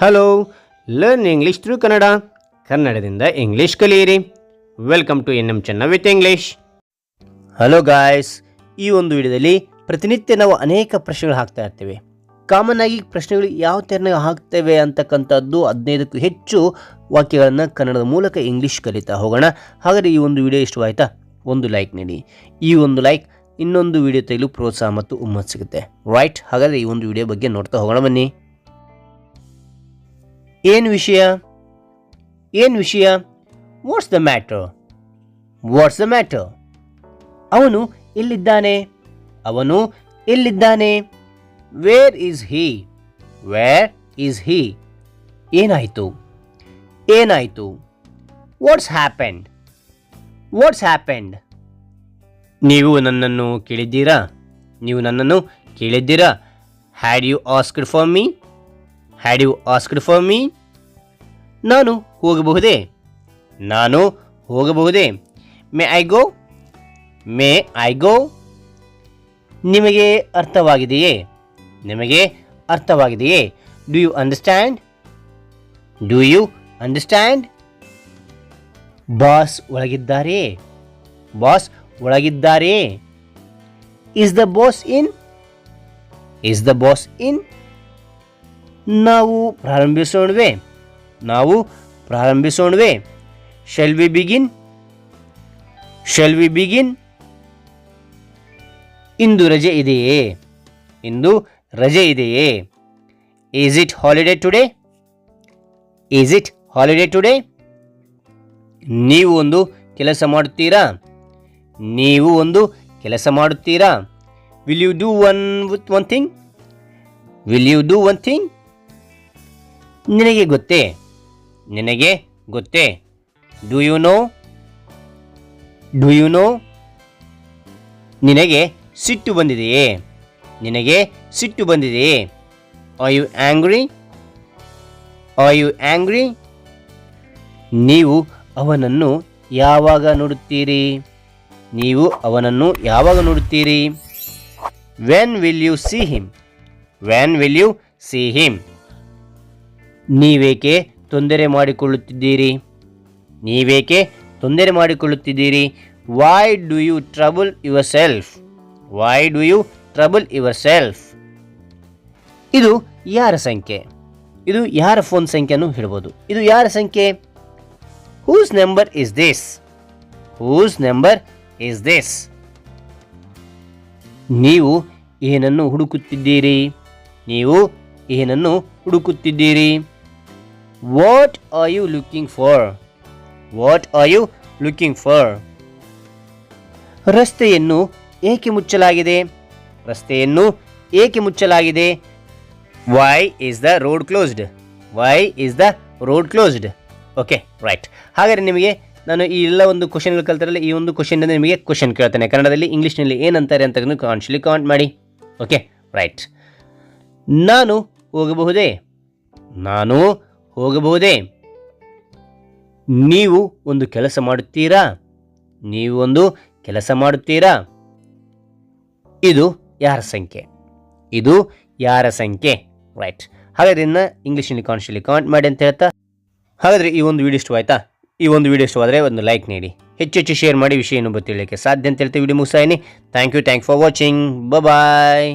Hello, learn English through Kannada. ಕನ್ನಡದಿಂದ English ಕಲಿಯಿರಿ. Welcome to N M ಚೆನ್ನ ವಿತ್ ಇಂಗ್ಲೀಷ್. ಹಲೋ ಗಾಯ್ಸ್, ಈ ಒಂದು ವಿಡಿಯೋದಲ್ಲಿ ಪ್ರತಿನಿತ್ಯ ನಾವು ಅನೇಕ ಪ್ರಶ್ನೆಗಳು ಹಾಕ್ತಾ ಇರ್ತೇವೆ. ಕಾಮನ್ ಆಗಿ ಪ್ರಶ್ನೆಗಳು ಯಾವ ಥರ ಹಾಕ್ತೇವೆ ಅಂತಕ್ಕಂಥದ್ದು 15ಕ್ಕೂ ಹೆಚ್ಚು ವಾಕ್ಯಗಳನ್ನು ಕನ್ನಡದ ಮೂಲಕ ಇಂಗ್ಲೀಷ್ ಕಲಿತಾ ಹೋಗೋಣ. ಹಾಗಾದರೆ ಈ ಒಂದು ವಿಡಿಯೋ ಇಷ್ಟವಾಯಿತಾ? ಒಂದು ಲೈಕ್ ನೀಡಿ. ಈ ಒಂದು ಲೈಕ್ ಇನ್ನೊಂದು ವಿಡಿಯೋ ತೆಗೆಯಲು ಪ್ರೋತ್ಸಾಹ ಮತ್ತು ಹುಮ್ಮತ್ತು ಸಿಗುತ್ತೆ, ರೈಟ್? ಹಾಗಾದರೆ ಈ ಒಂದು ವಿಡಿಯೋ ಬಗ್ಗೆ ನೋಡ್ತಾ ಹೋಗೋಣ ಬನ್ನಿ. ಏನು ವಿಷಯ? What's the matter? ಅವನು ಎಲ್ಲಿದ್ದಾನೆ? Where is he? ಏನಾಯಿತು? What's happened? ನೀವು ನನ್ನನ್ನು ಕೇಳಿದ್ದೀರಾ? Had you asked for me? ನಾನು ಹೋಗಬಹುದೇ? May I go? ನಿಮಗೆ ಅರ್ಥವಾಗಿದೆಯೇ? Do you understand? ಬಾಸ್ ಒಳಗಿದ್ದಾರೆ? Is the boss in? ನಾವು ಪ್ರಾರಂಭಿಸೋಣವೇ? Shall we begin? ಇಂದು ರಜೆ ಇದೆಯೇ? Is it holiday today? ನೀವು ಒಂದು ಕೆಲಸ ಮಾಡುತ್ತೀರಾ? Will you do one thing? ನಿನಗೆ ಗೊತ್ತೇ? Do you know? ನಿನಗೆ ಸಿಟ್ಟು ಬಂದಿದೆಯೇ? Are you angry? ನೀವು ಅವನನ್ನು ಯಾವಾಗ ನೋಡುತ್ತೀರಿ? When will you see him? ನೀವೇಕೆ ತೊಂದರೆ ಮಾಡಿಕೊಳ್ಳುತ್ತಿದ್ದೀರಿ? Why do you trouble yourself? ಇದು ಯಾರ ಸಂಖ್ಯೆ? ಇದು ಯಾರ ಫೋನ್ ಸಂಖ್ಯೆಯನ್ನು ಹೇಳ್ಬೋದು. ಇದು ಯಾರ ಸಂಖ್ಯೆ? Whose number is this? ನೀವು ಏನನ್ನು ಹುಡುಕುತ್ತಿದ್ದೀರಿ? What are you looking for? ರಸ್ತೆಯನ್ನು ಏಕೆ ಮುಚ್ಚಲಾಗಿದೆ? Why is the road closed? Okay, right. ಹಾಗಾದರೆ ನಿಮಗೆ ನಾನು ಈ ಎಲ್ಲ ಒಂದು ಕ್ವಶನ್ಗಳು ಕಲ್ತಿರಲ್ಲ, ಈ ಒಂದು ಕ್ವಶನ್ ನಿಮಗೆ ಕ್ವಶನ್ ಕೇಳ್ತಾನೆ. ಕನ್ನಡದಲ್ಲಿ ಇಂಗ್ಲೀಷ್ನಲ್ಲಿ ಏನಂತಾರೆ ಅಂತ ಕಾಮೆಂಟ್ ಮಾಡಿ. Okay, right. ನಾನು ಹೋಗಬಹುದೇ? ನೀವು ಒಂದು ಕೆಲಸ ಮಾಡುತ್ತೀರಾ? ಇದು ಯಾರ ಸಂಖ್ಯೆ? ರೈಟ್. ಹಾಗಾದ್ರೆ ಇಂಗ್ಲೀಷ್ನಲ್ಲಿ ಕಾಮೆಂಟ್ ಮಾಡಿ ಅಂತ ಹೇಳ್ತಾ, ಹಾಗಾದರೆ ಈ ಒಂದು ವಿಡಿಯೋ ಇಷ್ಟವಾಯ್ತಾ? ಈ ಒಂದು ವಿಡಿಯೋ ಇಷ್ಟವಾದರೆ ಒಂದು ಲೈಕ್ ನೀಡಿ, ಹೆಚ್ಚು ಶೇರ್ ಮಾಡಿ, ವಿಷಯ ಏನು ಗೊತ್ತಿರಲಿಕ್ಕೆ ಸಾಧ್ಯ ಅಂತ ಹೇಳ್ತಾ ವಿಡಿಯೋ ಮುಗಿಸ್ತಾ ಇದ್ದೀನಿ. Thank you for watching. Bye.